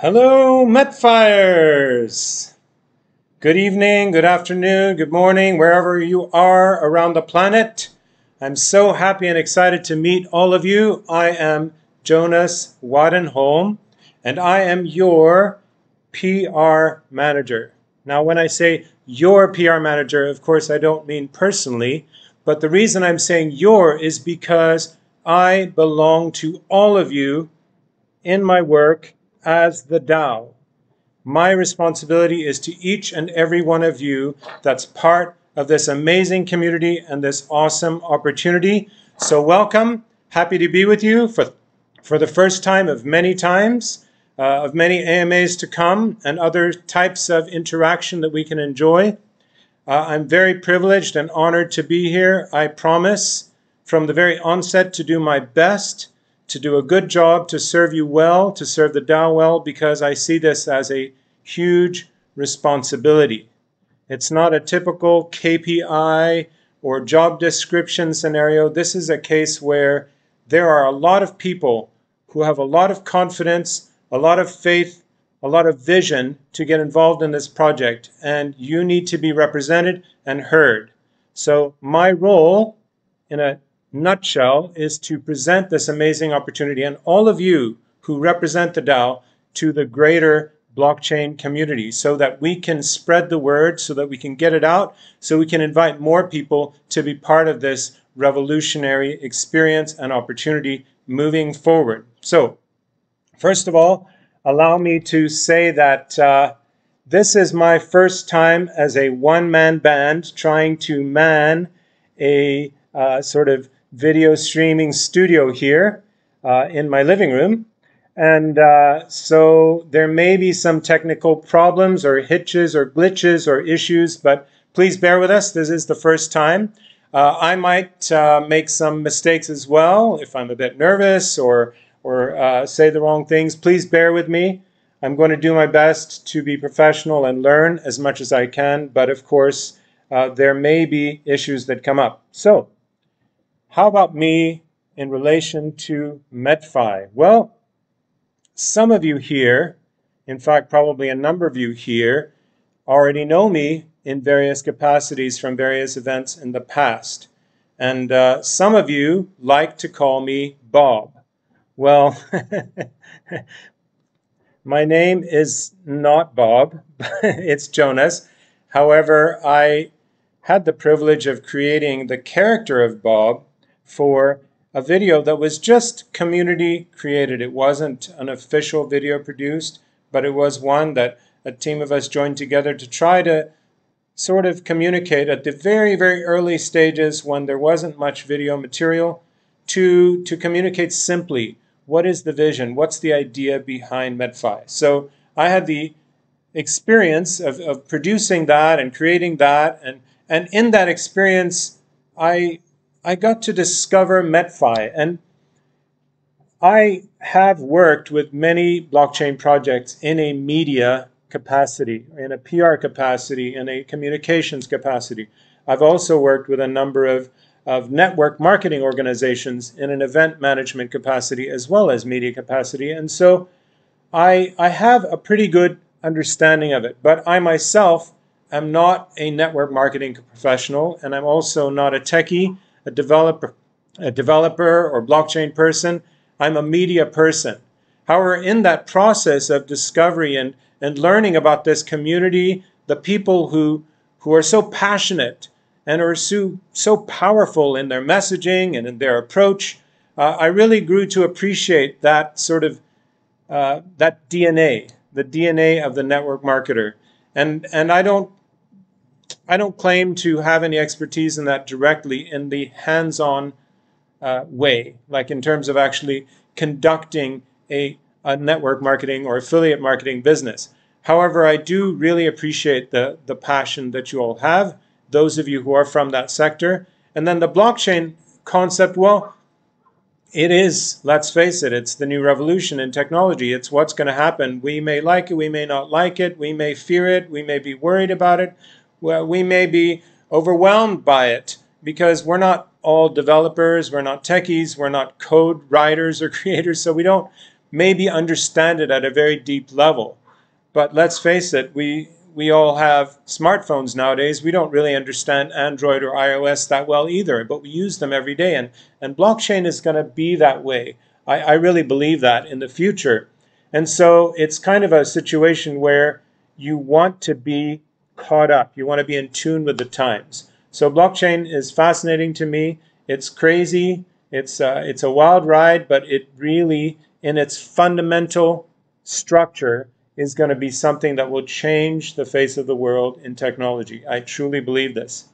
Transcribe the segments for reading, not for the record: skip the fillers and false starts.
Hello, MetFires! Good evening, good afternoon, good morning, wherever you are around the planet. I'm so happy and excited to meet all of you. I am Jonas Wadenholm, and I am your PR manager. Now, when I say your PR manager, of course, I don't mean personally, but the reason I'm saying your is because I belong to all of you in my work as the DAO. My responsibility is to each and every one of you that's part of this amazing community and this awesome opportunity. So welcome. Happy to be with you for the first time of many times, of many AMAs to come and other types of interaction that we can enjoy. I'm very privileged and honored to be here. I promise from the very onset to do my best to do a good job, to serve you well, to serve the DAO well, because I see this as a huge responsibility. It's not a typical KPI or job description scenario. This is a case where there are a lot of people who have a lot of confidence, a lot of faith, a lot of vision to get involved in this project, and you need to be represented and heard. So my role, in a nutshell, is to present this amazing opportunity and all of you who represent the DAO to the greater blockchain community so that we can spread the word, so that we can get it out, so we can invite more people to be part of this revolutionary experience and opportunity moving forward. So, first of all, allow me to say that this is my first time as a one-man band trying to man a sort of video streaming studio here in my living room. And so there may be some technical problems or hitches or glitches or issues, but please bear with us. This is the first time. I might make some mistakes as well if I'm a bit nervous or say the wrong things. Please bear with me. I'm going to do my best to be professional and learn as much as I can, but of course, there may be issues that come up. So, how about me in relation to MetFi? Well, some of you here, in fact, probably a number of you here, already know me in various capacities from various events in the past. And some of you like to call me Bob. Well, my name is not Bob, it's Jonas. However, I had the privilege of creating the character of Bob for a video that was just community created. It wasn't an official video produced, but it was one that a team of us joined together to try to sort of communicate at the very, very early stages when there wasn't much video material to communicate simply what is the vision, what's the idea behind MetFi. So I had the experience of producing that and creating that, and in that experience I got to discover MetFi, and I have worked with many blockchain projects in a media capacity, in a PR capacity, in a communications capacity. I've also worked with a number of network marketing organizations in an event management capacity as well as media capacity. And so I have a pretty good understanding of it, but I myself am not a network marketing professional, and I'm also not a techie, a developer or blockchain person. I'm a media person. However, in that process of discovery and learning about this community, the people who are so passionate and are so powerful in their messaging and in their approach, I really grew to appreciate that sort of that DNA, the DNA of the network marketer. And I don't claim to have any expertise in that directly in the hands-on way, like in terms of actually conducting a network marketing or affiliate marketing business. However, I do really appreciate the passion that you all have, those of you who are from that sector. And then the blockchain concept, well, it is, let's face it, it's the new revolution in technology. It's what's going to happen. We may like it, we may not like it, we may fear it, we may be worried about it, well, we may be overwhelmed by it because we're not all developers, we're not techies, we're not code writers or creators, so we don't maybe understand it at a very deep level. But let's face it, we all have smartphones nowadays. We don't really understand Android or iOS that well either, but we use them every day. And blockchain is going to be that way. I really believe that in the future. And so it's kind of a situation where you want to be caught up. You want to be in tune with the times. So blockchain is fascinating to me. It's crazy. It's a wild ride, but it really, in its fundamental structure, is going to be something that will change the face of the world in technology. I truly believe this.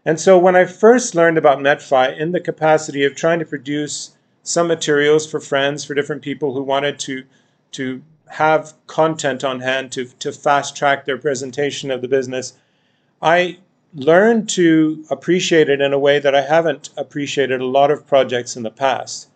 And so when I first learned about MetFi in the capacity of trying to produce some materials for friends, for different people who wanted to have content on hand to fast track their presentation of the business, I learned to appreciate it in a way that I haven't appreciated a lot of projects in the past.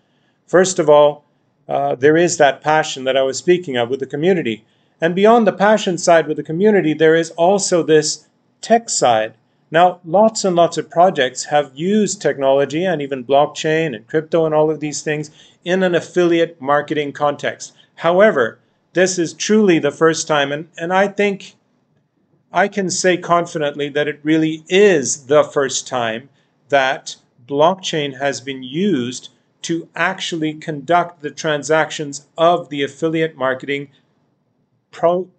First of all, there is that passion that I was speaking of with the community. And beyond the passion side with the community, there is also this tech side. Now, lots and lots of projects have used technology and even blockchain and crypto and all of these things in an affiliate marketing context. However, this is truly the first time, and I think I can say confidently that it really is the first time that blockchain has been used to actually conduct the transactions of the affiliate marketing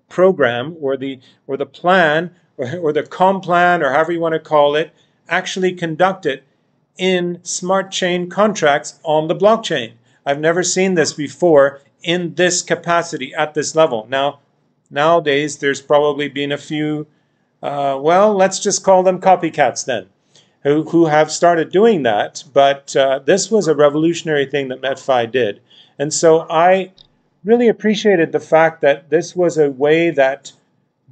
program or the plan or the complan, or however you want to call it, actually conduct it in smart chain contracts on the blockchain. I've never seen this before in this capacity at this level. Now, nowadays, there's probably been a few, well, let's just call them copycats then, who have started doing that. But this was a revolutionary thing that MetFi did. And so I really appreciated the fact that this was a way that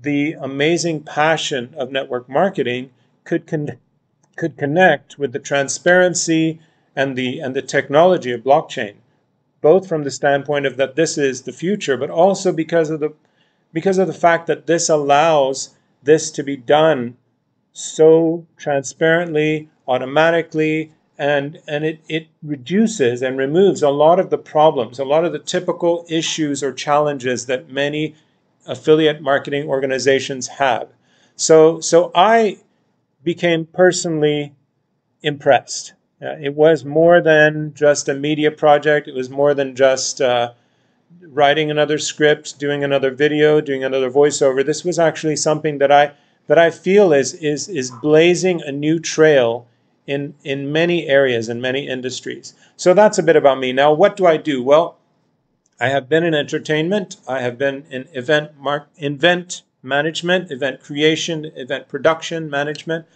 the amazing passion of network marketing could connect with the transparency and the technology of blockchain, both from the standpoint of that this is the future, but also because of the fact that this allows this to be done so transparently, automatically, and it reduces and removes a lot of the problems, a lot of the typical issues or challenges that many affiliate marketing organizations have. So I became personally impressed. It was more than just a media project. It was more than just writing another script, doing another video, doing another voiceover. This was actually something that I feel is blazing a new trail in many areas, in many industries. So that's a bit about me. Now, what do I do? Well, I have been in entertainment. I have been in event management, event creation, event production management,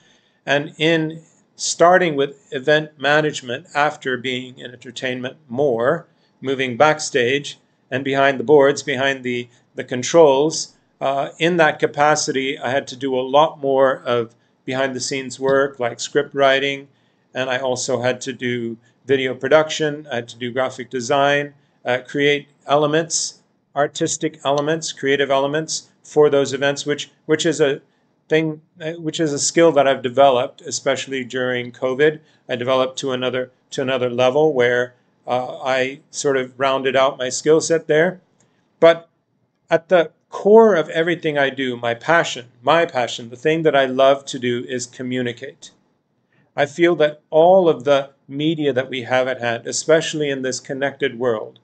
and in starting with event management after being in entertainment more, moving backstage and behind the boards, behind the controls. In that capacity, I had to do a lot more of behind-the-scenes work like script writing, and I also had to do video production. I had to do graphic design, create elements, artistic elements, creative elements for those events, which is a thing, which is a skill that I've developed, especially during COVID. I developed to another level where I sort of rounded out my skill set there. But at the core of everything I do, my passion, the thing that I love to do is communicate. I feel that all of the media that we have at hand, especially in this connected world,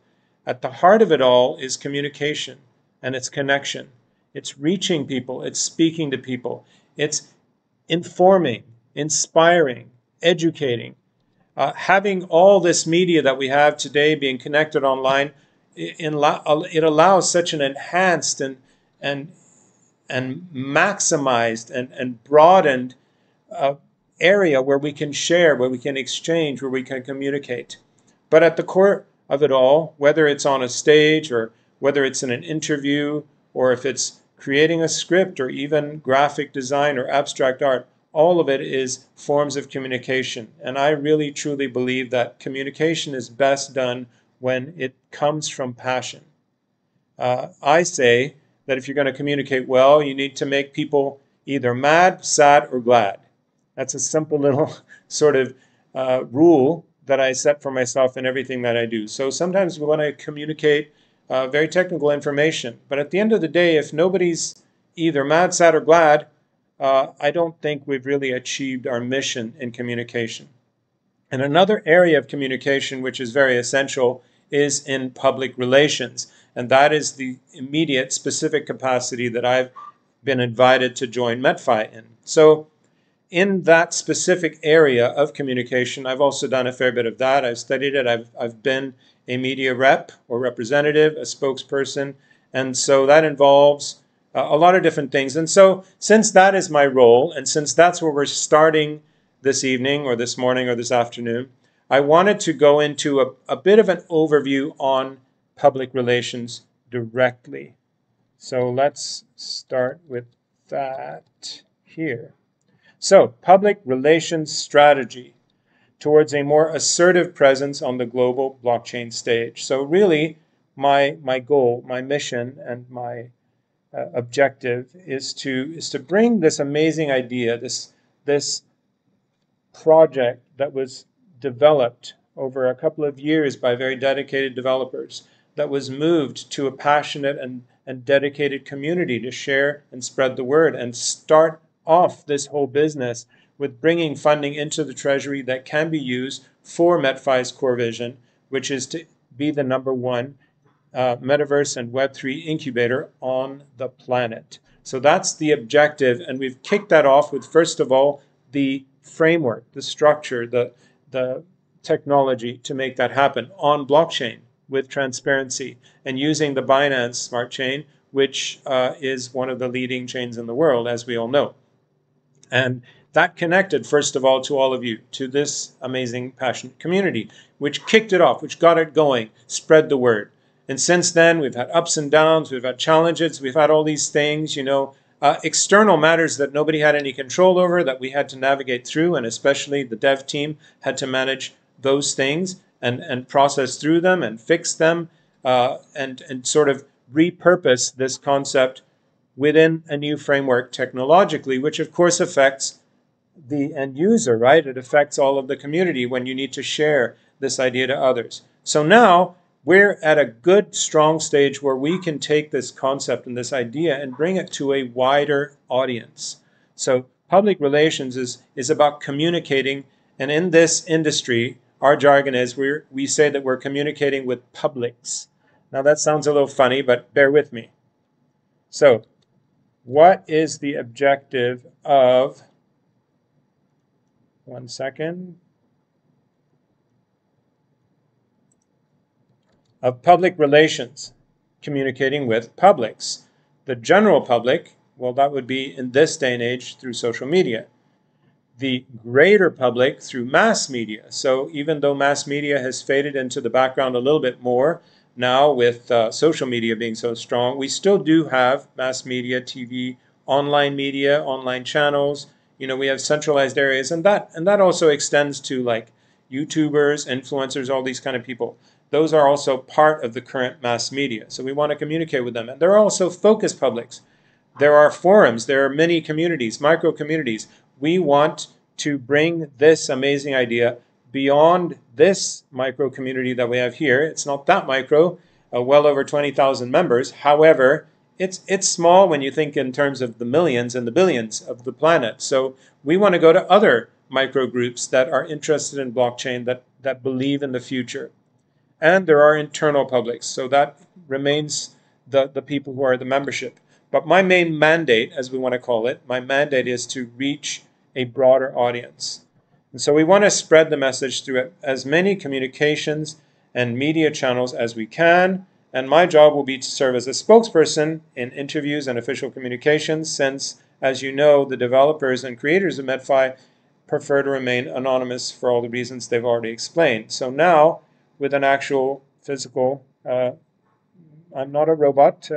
at the heart of it all is communication and it's connection. It's reaching people, it's speaking to people, it's informing, inspiring, educating. Having all this media that we have today being connected online, it allows such an enhanced and maximized and broadened area where we can share, where we can exchange, where we can communicate. But at the core of it all, whether it's on a stage or whether it's in an interview or if it's creating a script or even graphic design or abstract art, all of it is forms of communication. And I really truly believe that communication is best done when it comes from passion. I say that if you're going to communicate well, you need to make people either mad, sad, or glad. That's a simple little sort of rule that I set for myself in everything that I do. So sometimes we want to communicate very technical information. But at the end of the day, if nobody's either mad, sad, or glad, I don't think we've really achieved our mission in communication. And another area of communication which is very essential is in public relations. And that is the immediate specific capacity that I've been invited to join MetFi in. So in that specific area of communication, I've also done a fair bit of that. I've studied it. I've been a media rep or representative, a spokesperson. And so that involves a lot of different things. And so since that is my role, and since that's where we're starting this evening or this morning or this afternoon, I wanted to go into a bit of an overview on public relations directly. So let's start with that here. So, public relations strategy towards a more assertive presence on the global blockchain stage. So really, my goal, my mission, and my objective is to bring this amazing idea, this project that was developed over a couple of years by very dedicated developers, that was moved to a passionate and dedicated community to share and spread the word and start off this whole business with bringing funding into the treasury that can be used for MetFi's core vision, which is to be the #1 Metaverse and Web3 incubator on the planet. So that's the objective, and we've kicked that off with, first of all, the framework, the structure, the technology to make that happen on blockchain with transparency and using the Binance Smart Chain, which is one of the leading chains in the world, as we all know. And that connected, first of all, to all of you, to this amazing, passionate community, which kicked it off, which got it going, spread the word. And since then, we've had ups and downs, we've had challenges, we've had all these things, external matters that nobody had any control over, that we had to navigate through, and especially the dev team had to manage those things and process through them and fix them and sort of repurpose this concept within a new framework technologically, which of course affects the end user, right? It affects all of the community when you need to share this idea to others. So now we're at a good, strong stage where we can take this concept and this idea and bring it to a wider audience. So public relations is about communicating, and in this industry, our jargon is we say that we're communicating with publics. Now that sounds a little funny, but bear with me. So what is the objective of, one second, of public relations? Communicating with publics. The general public, well, that would be in this day and age through social media. The greater public through mass media. So even though mass media has faded into the background a little bit more now with social media being so strong, we still do have mass media, TV, online media, online channels. We have centralized areas, and that also extends to like YouTubers, influencers, all these kind of people. Those are also part of the current mass media. So we want to communicate with them. And there are also focus publics. There are forums. There are mini communities, micro communities. We want to bring this amazing idea beyond this micro community that we have here. It's not that micro, well over 20,000 members. However, it's small when you think in terms of the millions and the billions of the planet. So we want to go to other micro groups that are interested in blockchain, that believe in the future. And there are internal publics. So that remains the people who are the membership. But my main mandate, as we want to call it, my mandate is to reach a broader audience. And so we want to spread the message through as many communications and media channels as we can. And my job will be to serve as a spokesperson in interviews and official communications, since, as you know, the developers and creators of MetFi prefer to remain anonymous for all the reasons they've already explained. So now, with an actual physical, I'm not a robot,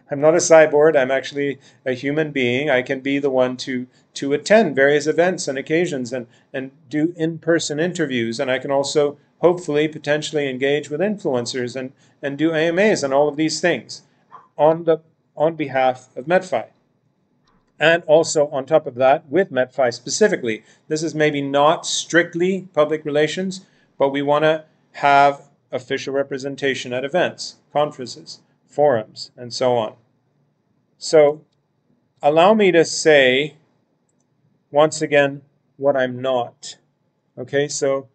I'm not a cyborg, I'm actually a human being. I can be the one to attend various events and occasions and do in-person interviews, and I can also hopefully potentially engage with influencers and do AMAs and all of these things on behalf of MetFi. And also on top of that, with MetFi specifically, this is maybe not strictly public relations, but we want to have official representation at events, conferences, forums, and so on. So allow me to say, once again, what I'm not. Okay, so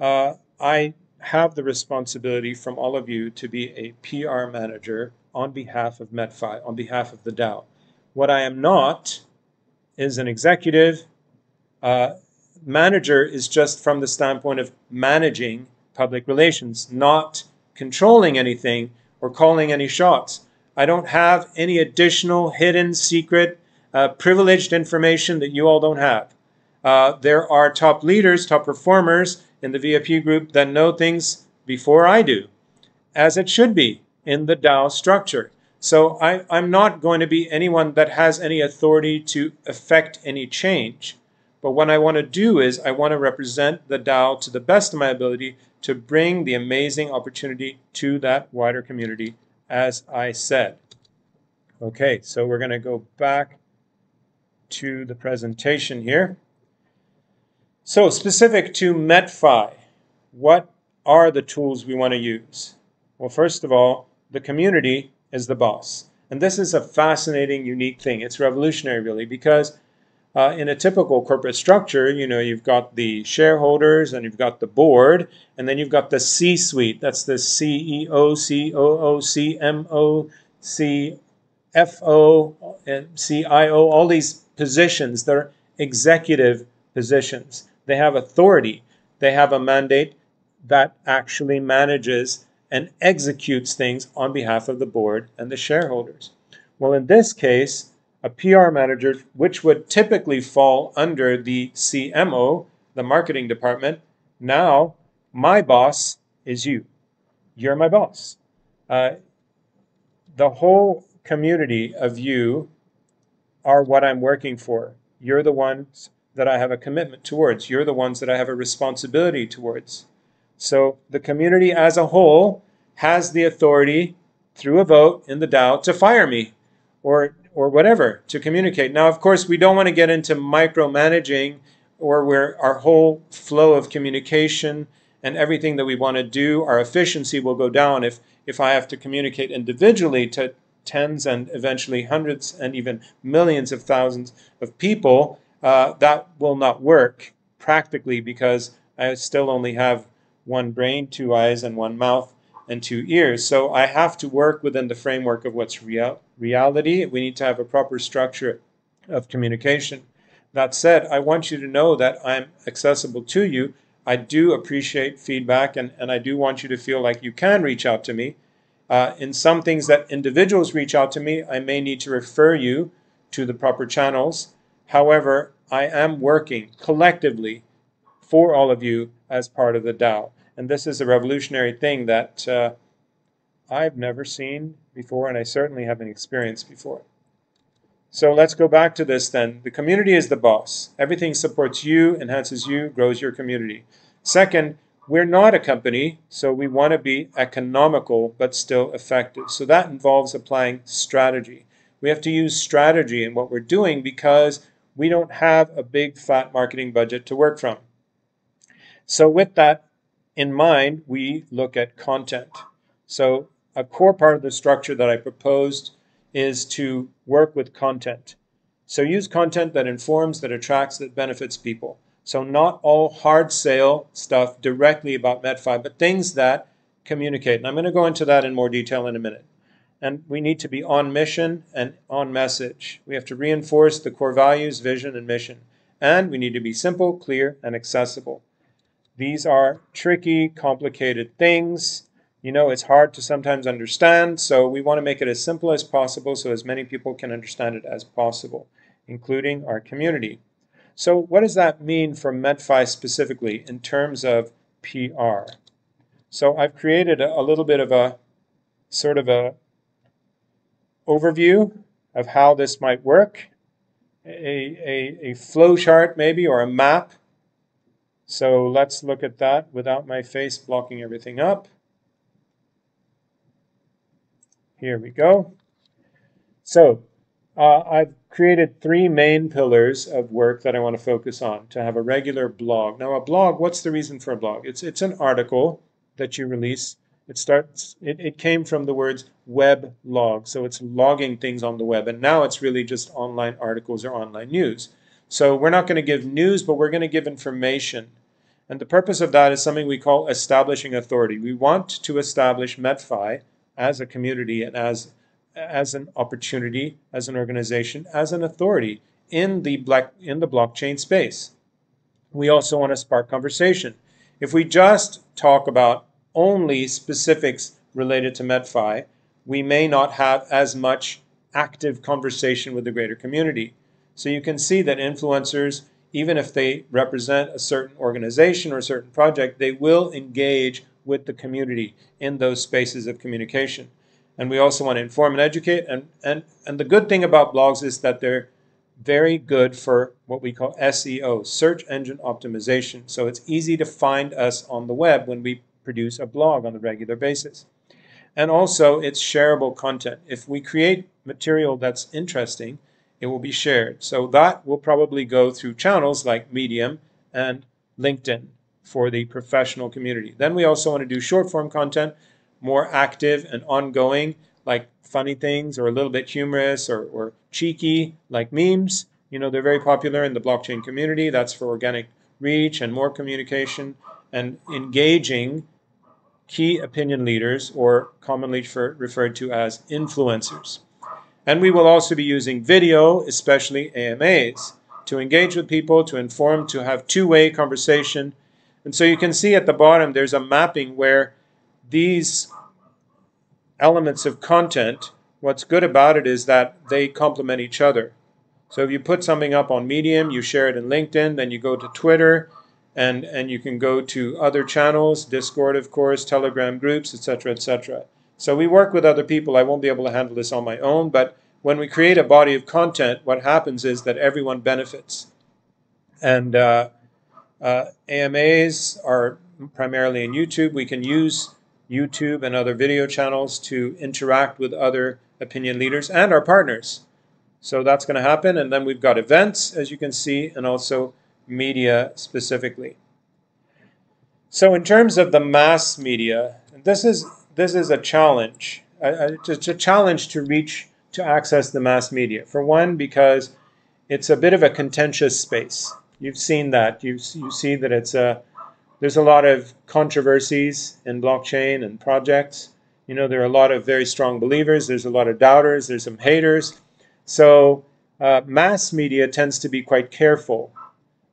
I have the responsibility from all of you to be a PR manager on behalf of MetFi, on behalf of the DAO. What I am not is an executive. Manager is just from the standpoint of managing public relations, not controlling anything or calling any shots. I don't have any additional hidden, secret, privileged information that you all don't have. There are top leaders, top performers in the VIP group that know things before I do, as it should be in the DAO structure. So I'm not going to be anyone that has any authority to affect any change. But what I want to do is I want to represent the DAO to the best of my ability to bring the amazing opportunity to that wider community, as I said. Okay, so we're going to go back to the presentation here. So specific to MetFi, what are the tools we want to use? Well, first of all, the community is the boss. And this is a fascinating, unique thing. It's revolutionary, really, because in a typical corporate structure, you know, you've got the shareholders and you've got the board, and then you've got the C-suite. That's the CEO, COO, CMO, CFO, and CIO, all these positions. They're executive positions. They have authority. They have a mandate that actually manages and executes things on behalf of the board and the shareholders. Well, in this case, a PR manager, which would typically fall under the CMO, the marketing department, now my boss is you. You're my boss. The whole community of you are what I'm working for. You're the ones that I have a commitment towards. You're the ones that I have a responsibility towards. So the community as a whole has the authority through a vote in the DAO to fire me or whatever, to communicate. Now, of course, we don't want to get into micromanaging or where our whole flow of communication and everything that we want to do, our efficiency will go down if I have to communicate individually to tens and eventually hundreds and even millions of thousands of people. That will not work practically because I still only have one brain, two eyes, and one mouth and two ears. So I have to work within the framework of what's reality. We need to have a proper structure of communication. That said, I want you to know that I'm accessible to you. I do appreciate feedback, and I do want you to feel like you can reach out to me. In some things that individuals reach out to me, I may need to refer you to the proper channels. However, I am working collectively for all of you as part of the DAO. And this is a revolutionary thing that I've never seen before, and I certainly haven't experienced before. So let's go back to this then. The community is the boss. Everything supports you, enhances you, grows your community. Second, we're not a company, so we want to be economical but still effective. So that involves applying strategy. We have to use strategy in what we're doing because we don't have a big fat marketing budget to work from. So with that in mind, we look at content. So a core part of the structure that I proposed is to work with content. So use content that informs, that attracts, that benefits people. So not all hard sale stuff directly about MetFi, but things that communicate. And I'm going to go into that in more detail in a minute. And we need to be on mission and on message. We have to reinforce the core values, vision, and mission. And we need to be simple, clear, and accessible. These are tricky, complicated things. You know, it's hard to sometimes understand, so we want to make it as simple as possible so as many people can understand it as possible, including our community. So what does that mean for MetFi specifically in terms of PR? So I've created a little bit of a sort of a overview of how this might work, a flow chart maybe, or a map. So let's look at that without my face blocking everything up. Here we go. So I've created three main pillars of work that I want to focus on to have a regular blog. Now a blog, what's the reason for a blog? It's an article that you release, it came from the words web log. So it's logging things on the web. And now it's really just online articles or online news. So we're not going to give news, but we're going to give information. And the purpose of that is something we call establishing authority. We want to establish MetFi as a community and as an opportunity, as an organization, as an authority in the blockchain space. We also want to spark conversation. If we just talk about only specifics related to MetFi, we may not have as much active conversation with the greater community. So you can see that influencers, even if they represent a certain organization or a certain project, they will engage with the community in those spaces of communication. And we also want to inform and educate. And the good thing about blogs is that they're very good for what we call SEO, search engine optimization. So it's easy to find us on the web when we produce a blog on a regular basis. And also it's shareable content. If we create material that's interesting, it will be shared. So that will probably go through channels like Medium and LinkedIn for the professional community. Then we also want to do short form content, more active and ongoing, like funny things or a little bit humorous or cheeky, like memes. You know, they're very popular in the blockchain community. That's for organic reach and more communication and engaging key opinion leaders, or commonly referred to as influencers. And we will also be using video, especially AMAs, to engage with people, to inform, to have two-way conversation. And so you can see at the bottom there's a mapping where these elements of content, what's good about it is that they complement each other. So if you put something up on Medium, you share it in LinkedIn, then you go to Twitter, and you can go to other channels, Discord, of course, Telegram groups, etc., etc. So we work with other people. I won't be able to handle this on my own, but when we create a body of content, what happens is that everyone benefits. And AMAs are primarily in YouTube. We can use YouTube and other video channels to interact with other opinion leaders and our partners. So that's going to happen. And then we've got events, as you can see, and also media specifically. So in terms of the mass media, this is a challenge. It's a challenge to access the mass media. For one, because it's a bit of a contentious space. You've seen that. You see that there's a lot of controversies in blockchain and projects. You know, there are a lot of very strong believers. There's a lot of doubters. There's some haters. So mass media tends to be quite careful.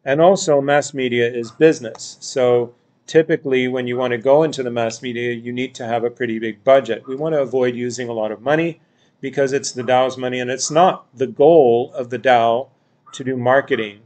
And also mass media is business. So typically when you want to go into the mass media, you need to have a pretty big budget. We want to avoid using a lot of money because it's the DAO's money, and it's not the goal of the DAO to do marketing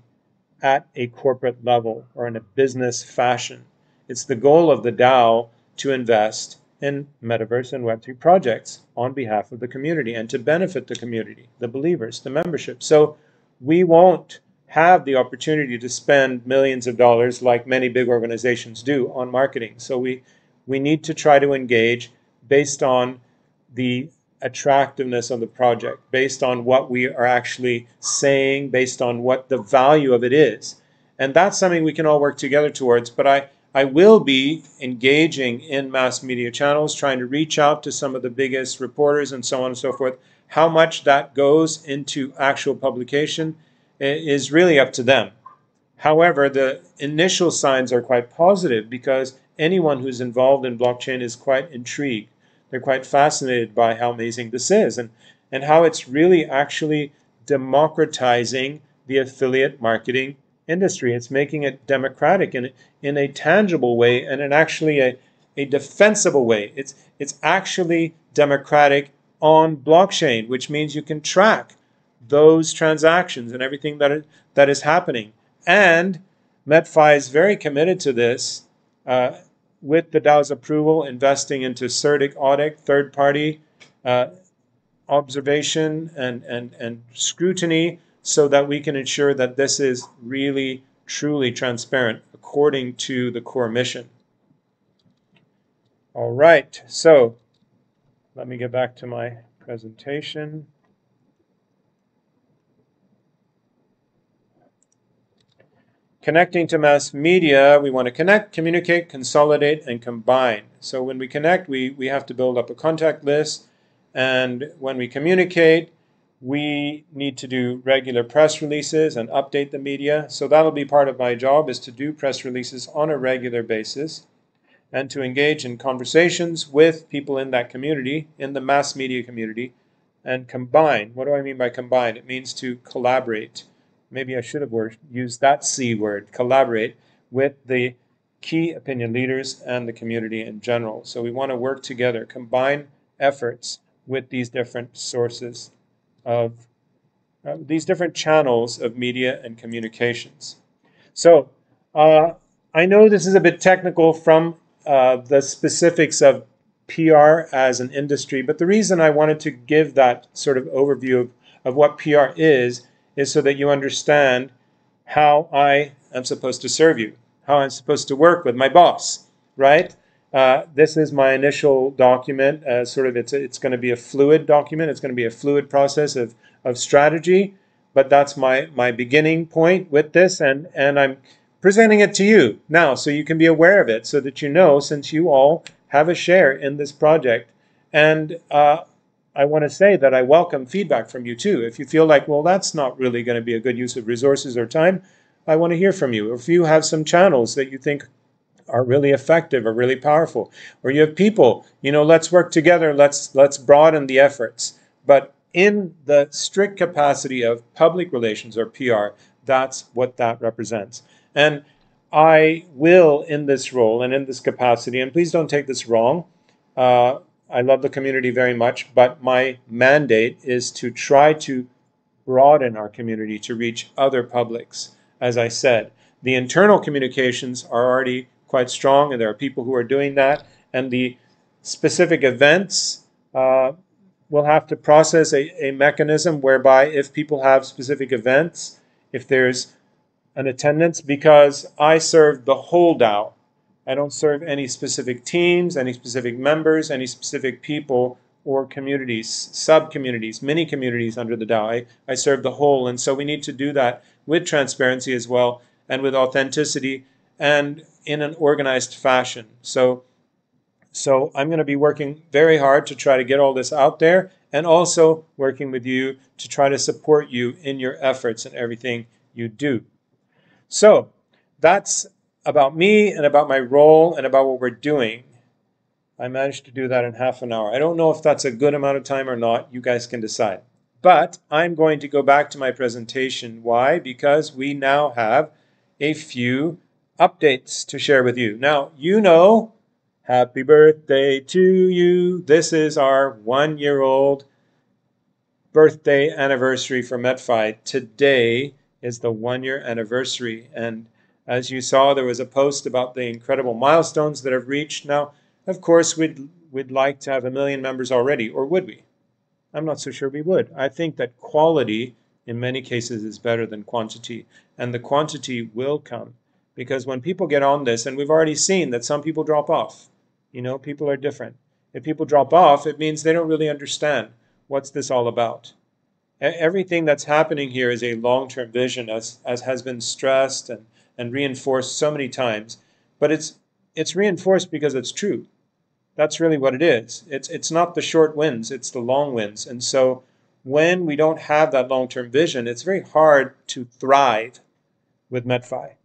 at a corporate level or in a business fashion. It's the goal of the DAO to invest in Metaverse and Web3 projects on behalf of the community and to benefit the community, the believers, the membership. So we won't have the opportunity to spend millions of dollars like many big organizations do on marketing. So we need to try to engage based on the attractiveness of the project, based on what we are actually saying, based on what the value of it is. And that's something we can all work together towards. But I will be engaging in mass media channels, trying to reach out to some of the biggest reporters and so on and so forth. How much that goes into actual publication is really up to them. However, the initial signs are quite positive because anyone who's involved in blockchain is quite intrigued. They're quite fascinated by how amazing this is and how it's really actually democratizing the affiliate marketing industry. It's making it democratic in a tangible way and in actually a defensible way. It's actually democratic on blockchain, which means you can track those transactions and everything that is happening. And MetFi is very committed to this with the DAO's approval, investing into CertiK audit, third-party observation and scrutiny so that we can ensure that this is really, truly transparent according to the core mission. All right, so let me get back to my presentation. connecting to mass media, we want to connect, communicate, consolidate, and combine. So when we connect, we have to build up a contact list. And when we communicate, we need to do regular press releases and update the media. So that'll be part of my job, is to do press releases on a regular basis and to engage in conversations with people in that community, in the mass media community, and combine. What do I mean by combine? It means to collaborate. Maybe I should have used that C word, collaborate, with the key opinion leaders and the community in general. So we want to work together, combine efforts with these different sources of these different channels of media and communications. So I know this is a bit technical from the specifics of PR as an industry, but the reason I wanted to give that sort of overview of what PR is so that you understand how I am supposed to serve you, how I'm supposed to work with my boss, right? This is my initial document. It's going to be a fluid document. It's going to be a fluid process of strategy, but that's my beginning point with this, and I'm presenting it to you now so you can be aware of it, so that you know, since you all have a share in this project. And I want to say that I welcome feedback from you too. If you feel like, well, that's not really going to be a good use of resources or time, I want to hear from you. If you have some channels that you think are really effective or really powerful, or you have people, let's work together, let's broaden the efforts. But in the strict capacity of public relations or PR, that's what that represents. And I will, in this role and in this capacity, and please don't take this wrong, I love the community very much, but my mandate is to try to broaden our community to reach other publics. As I said, the internal communications are already quite strong, and there are people who are doing that, and the specific events we'll have to process a mechanism whereby if people have specific events, if there's an attendance, because I serve the whole DAO. I don't serve any specific teams, any specific members, any specific people or communities, sub-communities, mini communities under the DAO. I serve the whole, and so we need to do that with transparency as well, and with authenticity, and in an organized fashion. So I'm going to be working very hard to try to get all this out there, and also working with you to try to support you in your efforts and everything you do. So that's about me and about my role and about what we're doing. I managed to do that in half an hour. I don't know if that's a good amount of time or not. You guys can decide. But I'm going to go back to my presentation. Why? Because we now have a few updates to share with you. Now, happy birthday to you. This is our 1-year-old birthday anniversary for MetFi. Today is the 1-year anniversary. And as you saw, there was a post about the incredible milestones that have reached. Now, of course, we'd like to have 1 million members already, or would we? I'm not so sure we would. I think that quality in many cases is better than quantity, and the quantity will come, because when people get on this, and we've already seen that some people drop off, people are different. If people drop off, it means they don't really understand what's this all about. Everything that's happening here is a long-term vision, as has been stressed and reinforced so many times. But it's reinforced because it's true. That's really what it is. It's not the short wins, it's the long wins. And so when we don't have that long-term vision, it's very hard to thrive with MetFi.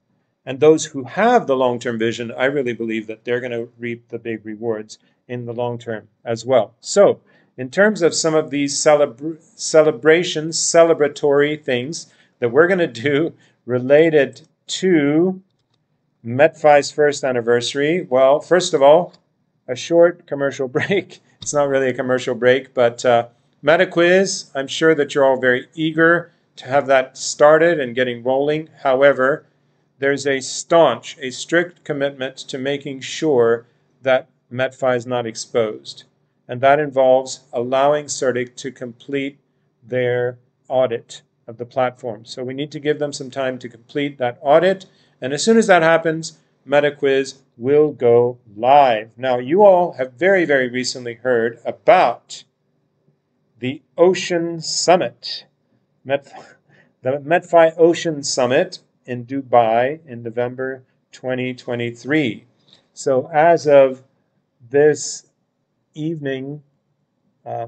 And those who have the long-term vision, I really believe that they're going to reap the big rewards in the long term as well. So in terms of some of these celebrations, celebratory things that we're going to do related to MetFi's first anniversary, well, first of all, a short commercial break. It's not really a commercial break, but MetaQuiz, I'm sure that you're all very eager to have that started and getting rolling. However, there's a strict commitment to making sure that MetFi is not exposed. And that involves allowing CERDIC to complete their audit of the platform. So we need to give them some time to complete that audit. And as soon as that happens, MetaQuiz will go live. Now, you all have very, very recently heard about the Ocean Summit, the MetFi Ocean Summit. in Dubai in November 2023. So as of this evening,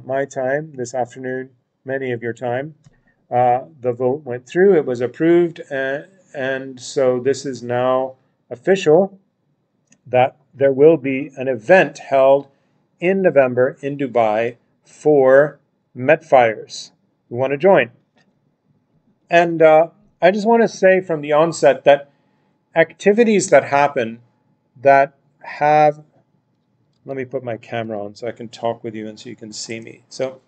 my time, this afternoon, many of your time, the vote went through, it was approved, and so this is now official that there will be an event held in November in Dubai for MetFiers who want to join. And I just want to say from the onset that activities that happen that have, let me put my camera on so I can talk with you and so you can see me. So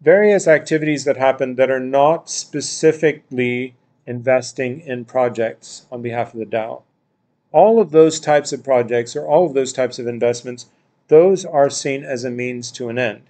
various activities that happen that are not specifically investing in projects on behalf of the DAO. All of those types of projects or all of those types of investments, those are seen as a means to an end.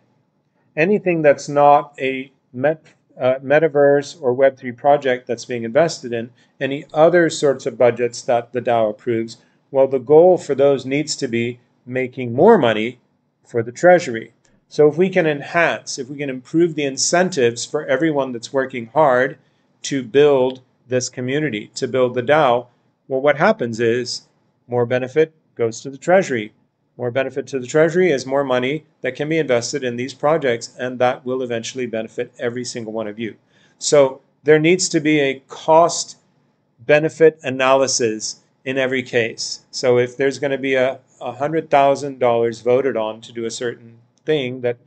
Anything that's not a Metaverse or Web3 project that's being invested in, any other sorts of budgets that the DAO approves, well, the goal for those needs to be making more money for the treasury. So if we can enhance, if we can improve the incentives for everyone that's working hard to build this community, to build the DAO, well, what happens is more benefit goes to the treasury. More benefit to the treasury is more money that can be invested in these projects, and that will eventually benefit every single one of you. So there needs to be a cost benefit analysis in every case. So if there's going to be a $100,000 voted on to do a certain thing that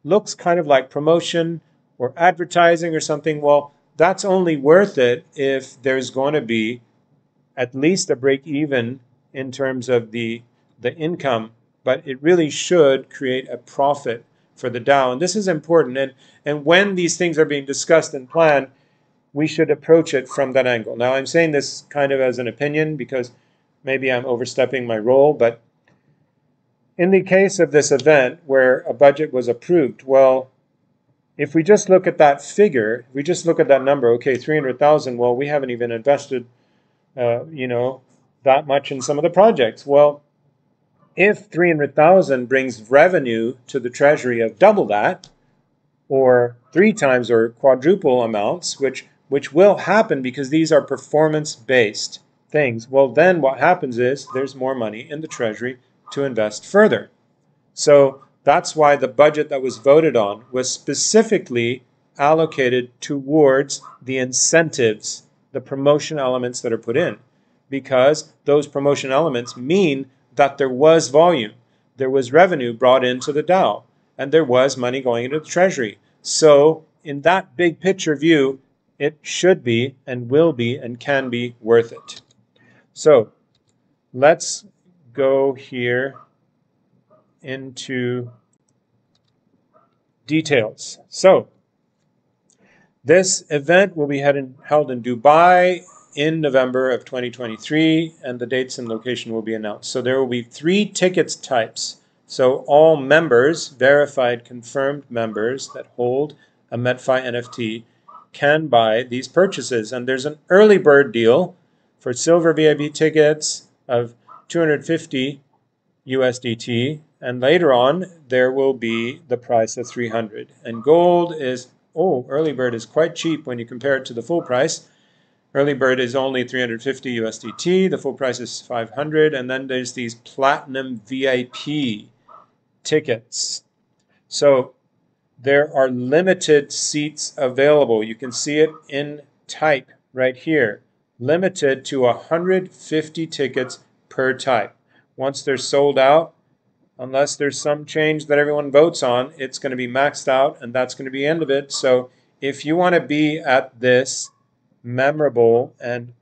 looks kind of like promotion or advertising or something, well, that's only worth it if there's going to be at least a break even in terms of the income, but it really should create a profit for the DAO. And this is important. And when these things are being discussed and planned, we should approach it from that angle. Now, I'm saying this kind of as an opinion because maybe I'm overstepping my role, but in the case of this event where a budget was approved, well, if we just look at that figure, if we just look at that number, okay, 300,000, well, we haven't even invested that much in some of the projects. Well, if 300,000 brings revenue to the treasury of double that, or 3 times or quadruple amounts, which will happen because these are performance-based things, well, then what happens is there's more money in the treasury to invest further. So that's why the budget that was voted on was specifically allocated towards the incentives, the promotion elements that are put in, because those promotion elements mean that there was volume, there was revenue brought into the DAO, and there was money going into the treasury. So in that big picture view, it should be and will be and can be worth it. So let's go here into details. So this event will be held in Dubai in November of 2023, and the dates and location will be announced. So there will be 3 tickets types. So all members, verified, confirmed members that hold a MetFi NFT can buy these purchases. And there's an early bird deal for silver VIP tickets of 250 USDT. And later on, there will be the price of 300. And gold is, early bird is quite cheap when you compare it to the full price. Early bird is only 350 USDT. The full price is 500. And then there's these platinum VIP tickets. So there are limited seats available. You can see it in type right here. Limited to 150 tickets per type. Once they're sold out, unless there's some change that everyone votes on, it's going to be maxed out, and that's going to be the end of it. So if you want to be at this memorable and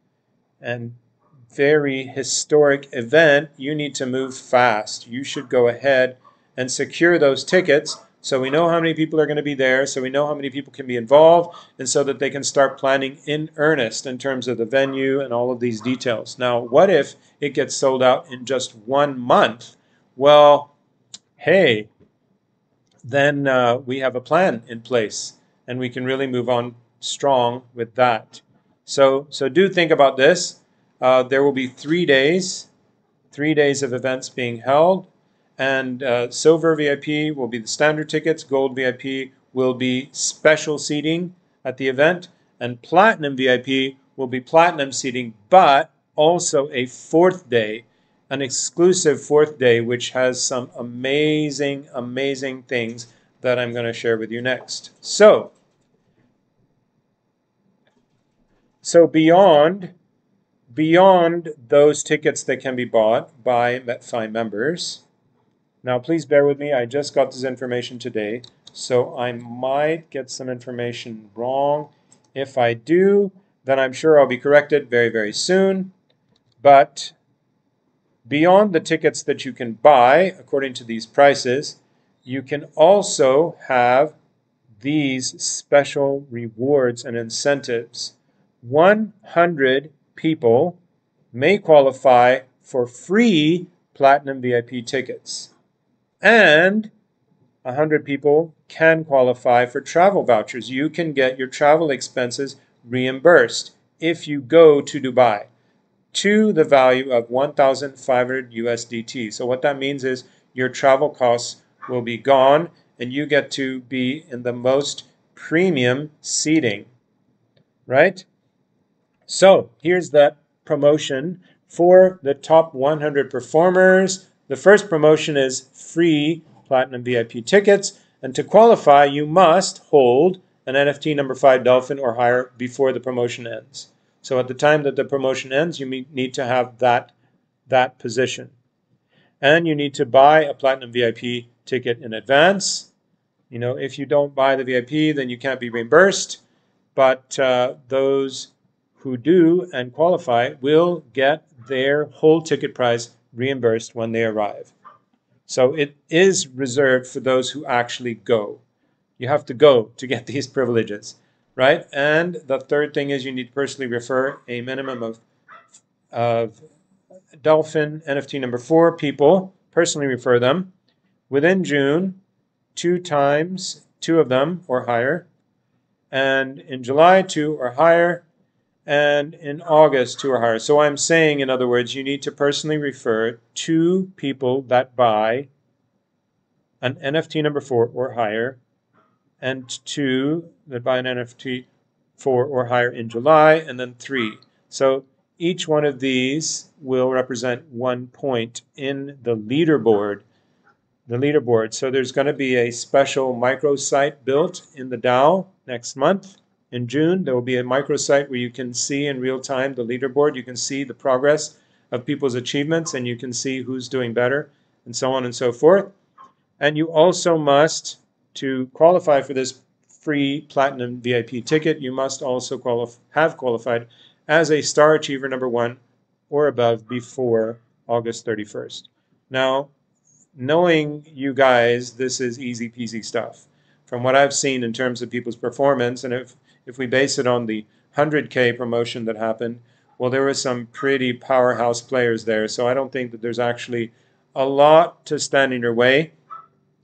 very historic event, you need to move fast. You should go ahead and secure those tickets so we know how many people are going to be there, so we know how many people can be involved, and so that they can start planning in earnest in terms of the venue and all of these details. Now, what if it gets sold out in just 1 month? Well, hey, then we have a plan in place, and we can really move on strong with that. So do think about this. There will be 3 days of events being held, and silver VIP will be the standard tickets, gold VIP will be special seating at the event, and platinum VIP will be platinum seating, but also a fourth day, an exclusive fourth day, which has some amazing, amazing things that I'm going to share with you next. So beyond those tickets that can be bought by MetFi members, now please bear with me, I just got this information today, so I might get some information wrong. If I do, then I'm sure I'll be corrected very, very soon. But beyond the tickets that you can buy, according to these prices, you can also have these special rewards and incentives. 100 people may qualify for free Platinum VIP tickets. And 100 people can qualify for travel vouchers. You can get your travel expenses reimbursed if you go to Dubai to the value of 1,500 USDT. So what that means is your travel costs will be gone and you get to be in the most premium seating, right? So here's that promotion for the top 100 performers. The first promotion is free Platinum VIP tickets. And to qualify, you must hold an NFT number 5 Dolphin or higher before the promotion ends. So at the time that the promotion ends, you need to have that position. And you need to buy a Platinum VIP ticket in advance. You know, if you don't buy the VIP, then you can't be reimbursed. But those who do and qualify will get their whole ticket price reimbursed when they arrive. So it is reserved for those who actually go. You have to go to get these privileges, right? And the third thing is you need to personally refer a minimum of Dolphin NFT number 4 people, personally refer them. Within June, 2 times, 2 of them or higher. And in July, 2 or higher. And in August, 2 or higher. So I'm saying, in other words, you need to personally refer 2 people that buy an NFT number 4 or higher, and 2 that buy an NFT 4 or higher in July, and then 3. So each one of these will represent 1 point in the leaderboard. So there's going to be a special microsite built in the DAO next month. In June, there will be a microsite where you can see in real time the leaderboard. You can see the progress of people's achievements, and you can see who's doing better, and so on and so forth. And you also must, to qualify for this free Platinum VIP ticket, you must also have qualified as a Star Achiever number 1 or above before August 31st. Now, knowing you guys, this is easy peasy stuff. From what I've seen in terms of people's performance, and if we base it on the 100K promotion that happened, well, there were some pretty powerhouse players there. So I don't think that there's actually a lot to stand in your way.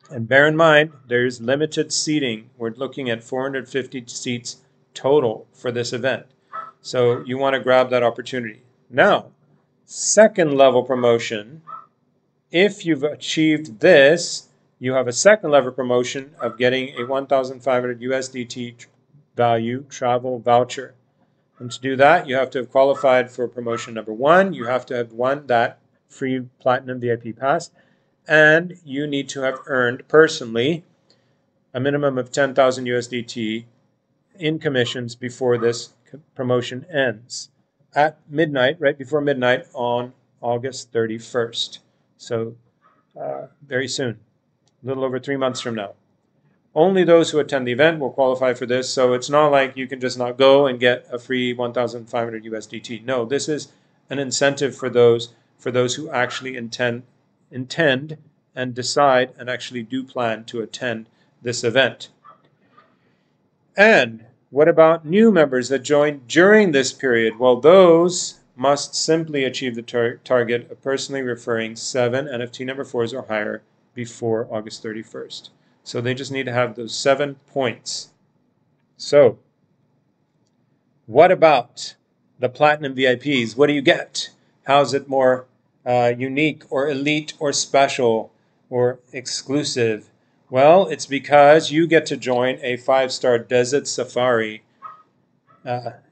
And bear in mind, there's limited seating. We're looking at 450 seats total for this event. So you want to grab that opportunity. Now, second level promotion. If you've achieved this, you have a second level promotion of getting a 1,500 USDT value travel voucher. And to do that, you have to have qualified for promotion number 1. You have to have won that free Platinum VIP pass. And you need to have earned personally a minimum of 10,000 USDT in commissions before this promotion ends at midnight, right before midnight on August 31st. So very soon, a little over 3 months from now. Only those who attend the event will qualify for this, so it's not like you can just not go and get a free 1,500 USDT. No, this is an incentive for those who actually intend and decide and actually do plan to attend this event. And what about new members that join during this period? Well, those must simply achieve the target of personally referring 7 NFT number 4s or higher before August 31st. So they just need to have those 7 points. So what about the Platinum VIPs? What do you get? How's it more unique or elite or special or exclusive? Well, it's because you get to join a 5-star desert safari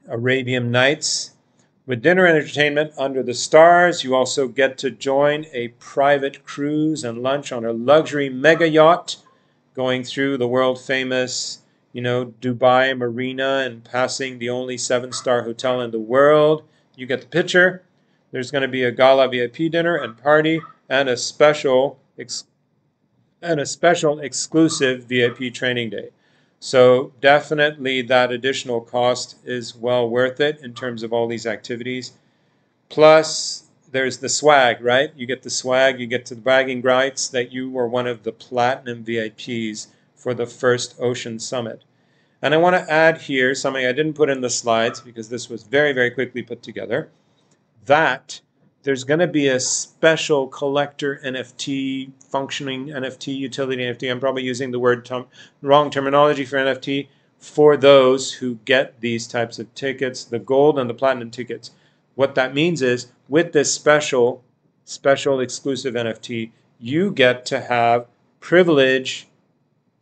Arabian Nights with dinner and entertainment under the stars. You also get to join a private cruise and lunch on a luxury mega yacht going through the world famous, Dubai Marina and passing the only 7-star hotel in the world. You get the picture. There's going to be a gala VIP dinner and party and a special exclusive VIP training day. So definitely that additional cost is well worth it in terms of all these activities. Plus, there's the swag, right? You get the swag, you get to the bragging rights that you were one of the platinum VIPs for the first Ocean Summit. And I want to add here something I didn't put in the slides because this was very, very quickly put together, that there's going to be a special collector NFT, functioning NFT, utility NFT. I'm probably using the wrong terminology for NFT, for those who get these types of tickets, the gold and the platinum tickets. What that means is, with this special exclusive NFT, you get to have privilege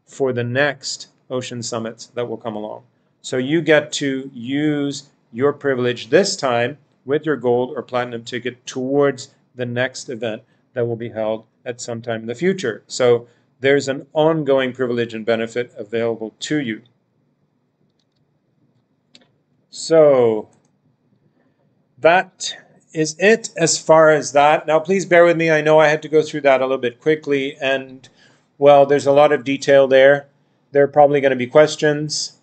for the next Ocean Summits that will come along. So you get to use your privilege this time with your gold or platinum ticket towards the next event that will be held at some time in the future. So there's an ongoing privilege and benefit available to you. So that is it as far as that. Now, please bear with me. I know I had to go through that a little bit quickly, and well, there's a lot of detail there. There are probably going to be questions.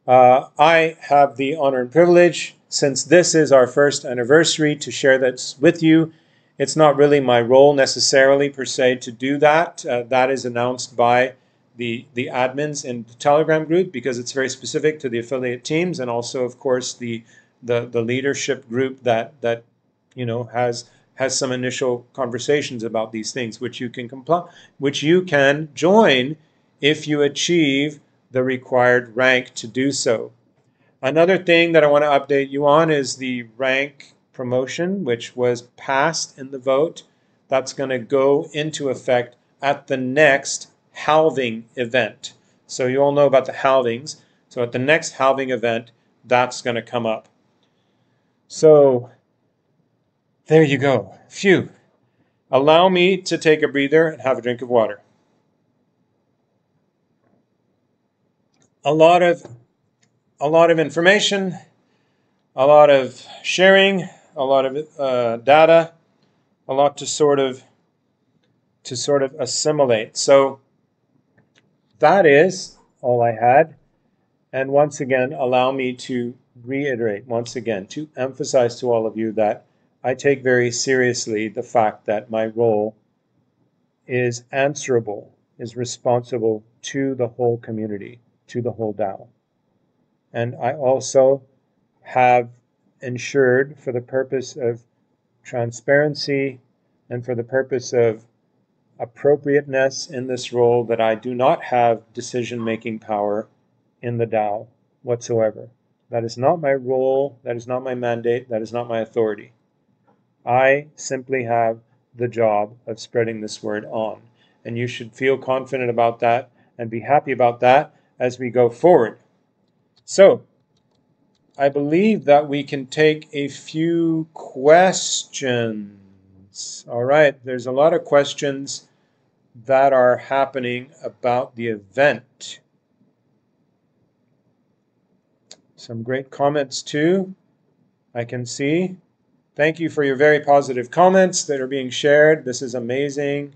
I have the honor and privilege, since this is our first anniversary, to share that with you. It's not really my role necessarily per se to do that. That is announced by the admins in the Telegram group, because it's very specific to the affiliate teams, and also, of course, the leadership group that has some initial conversations about these things, which you can join if you achieve the required rank to do so. Another thing that I want to update you on is the rank promotion, which was passed in the vote. That's going to go into effect at the next halving event. So you all know about the halvings. So at the next halving event, that's going to come up. So there you go. Phew. Allow me to take a breather and have a drink of water. A lot of information, a lot of sharing, a lot of data, a lot to sort of assimilate. So that is all I had. And once again, allow me to reiterate once again, to emphasize to all of you that I take very seriously the fact that my role is answerable, is responsible to the whole community, to the whole DAO. And I also have ensured, for the purpose of transparency and for the purpose of appropriateness in this role, that I do not have decision-making power in the DAO whatsoever. That is not my role, that is not my mandate, that is not my authority. I simply have the job of spreading this word on. And you should feel confident about that and be happy about that as we go forward. So, I believe that we can take a few questions. All right, there's a lot of questions that are happening about the event. Some great comments too, I can see. Thank you for your very positive comments that are being shared. This is amazing.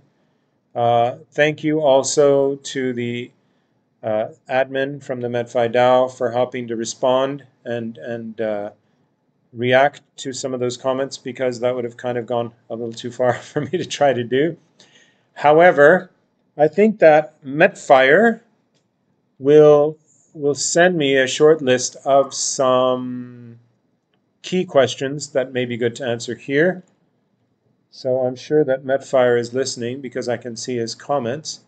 Thank you also to the admin from the MetFi DAO for helping to respond and react to some of those comments, because that would have kind of gone a little too far for me to try to do. However, I think that MetFire will send me a short list of some key questions that may be good to answer here. So I'm sure that MetFire is listening, because I can see his comments.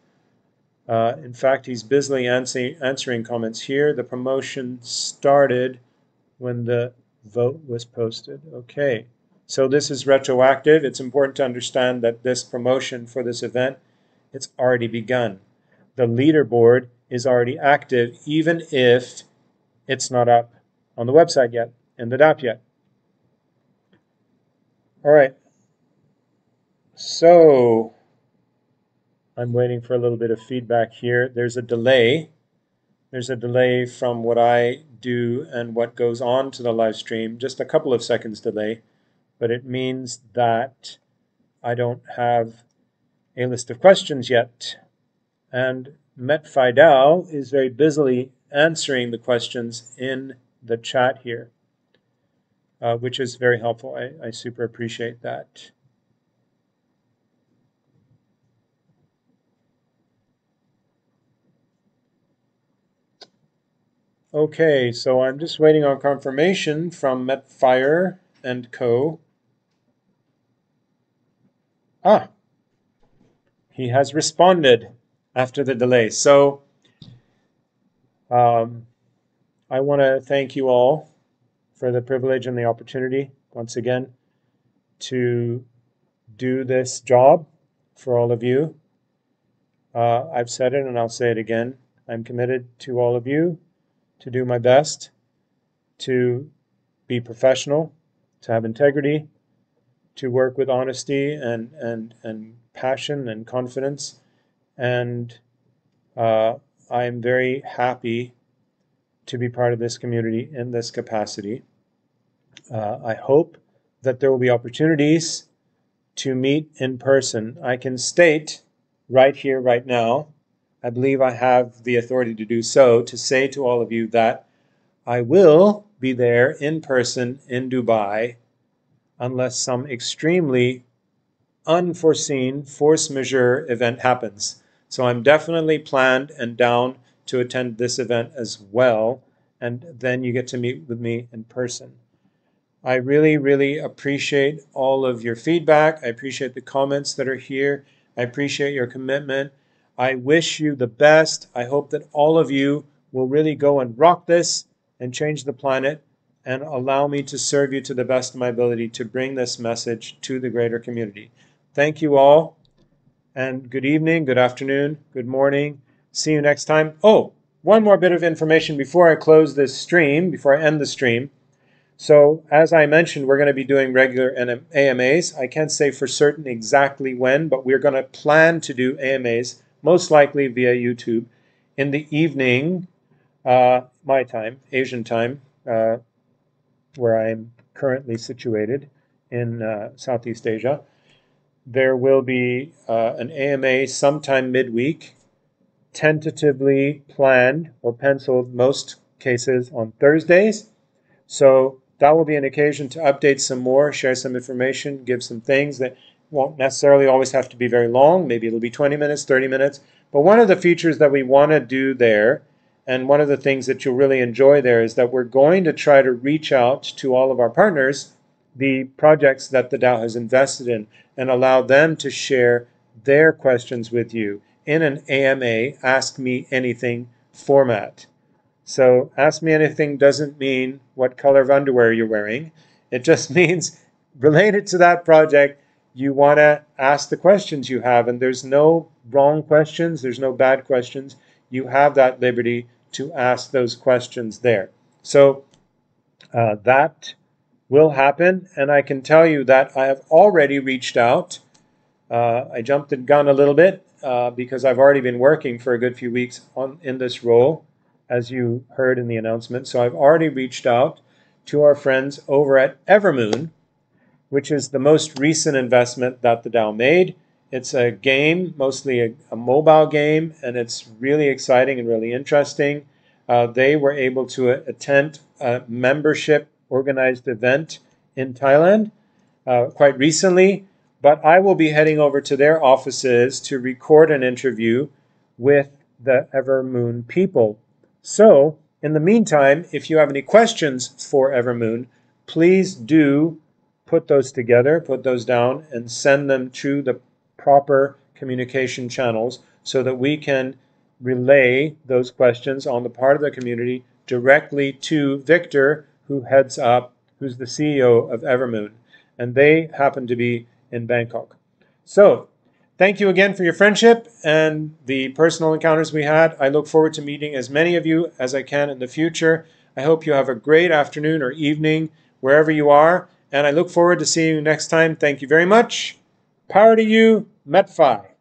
In fact, he's busily answering comments here. The promotion started when the vote was posted. Okay, so this is retroactive. It's important to understand that this promotion for this event, it's already begun. The leaderboard is already active, even if it's not up on the website yet, in the app yet. All right. So I'm waiting for a little bit of feedback here. There's a delay. There's a delay from what I do and what goes on to the live stream, just a couple of seconds delay, but it means that I don't have a list of questions yet. And MetFi DAO is very busily answering the questions in the chat here, which is very helpful. I super appreciate that. Okay, so I'm just waiting on confirmation from MetFire and Co. Ah, he has responded after the delay. So I want to thank you all for the privilege and the opportunity, once again, to do this job for all of you. I've said it and I'll say it again. I'm committed to all of you to do my best, to be professional, to have integrity, to work with honesty and passion and confidence. And I'm very happy to be part of this community in this capacity. I hope that there will be opportunities to meet in person. I can state right here, right now, I believe I have the authority to do so, to say to all of you that I will be there in person in Dubai unless some extremely unforeseen force majeure event happens. So I'm definitely planned and down to attend this event as well, and then you get to meet with me in person. I really, really appreciate all of your feedback. I appreciate the comments that are here. I appreciate your commitment. I wish you the best. I hope that all of you will really go and rock this and change the planet and allow me to serve you to the best of my ability to bring this message to the greater community. Thank you all, and good evening, good afternoon, good morning. See you next time. Oh, one more bit of information before I close this stream, before I end the stream. So as I mentioned, we're going to be doing regular AMAs. I can't say for certain exactly when, but we're going to plan to do AMAs, most likely via YouTube, in the evening, my time, Asian time, where I'm currently situated in Southeast Asia. There will be an AMA sometime midweek, tentatively planned or penciled most cases on Thursdays. So that will be an occasion to update some more, share some information, give some things that won't necessarily always have to be very long. Maybe it'll be 20 minutes, 30 minutes. But one of the features that we want to do there, and one of the things that you'll really enjoy there, is that we're going to try to reach out to all of our partners, the projects that the DAO has invested in, and allow them to share their questions with you in an AMA, Ask Me Anything format. So Ask Me Anything doesn't mean what color of underwear you're wearing. It just means related to that project, you want to ask the questions you have. And there's no wrong questions. There's no bad questions. You have that liberty to ask those questions there. So that will happen. And I can tell you that I have already reached out. I jumped the gun a little bit because I've already been working for a good few weeks in this role, as you heard in the announcement. So I've already reached out to our friends over at Evermoon, which is the most recent investment that the DAO made. It's a game, mostly a mobile game, and it's really exciting and really interesting. They were able to attend a membership organized event in Thailand quite recently, but I will be heading over to their offices to record an interview with the Evermoon people. So, in the meantime, if you have any questions for Evermoon, please do put those together, put those down, and send them to the proper communication channels so that we can relay those questions on the part of the community directly to Victor, who's the CEO of Evermoon. And they happen to be in Bangkok. So, thank you again for your friendship and the personal encounters we had. I look forward to meeting as many of you as I can in the future. I hope you have a great afternoon or evening wherever you are, and I look forward to seeing you next time. Thank you very much. Power to you, MetFi.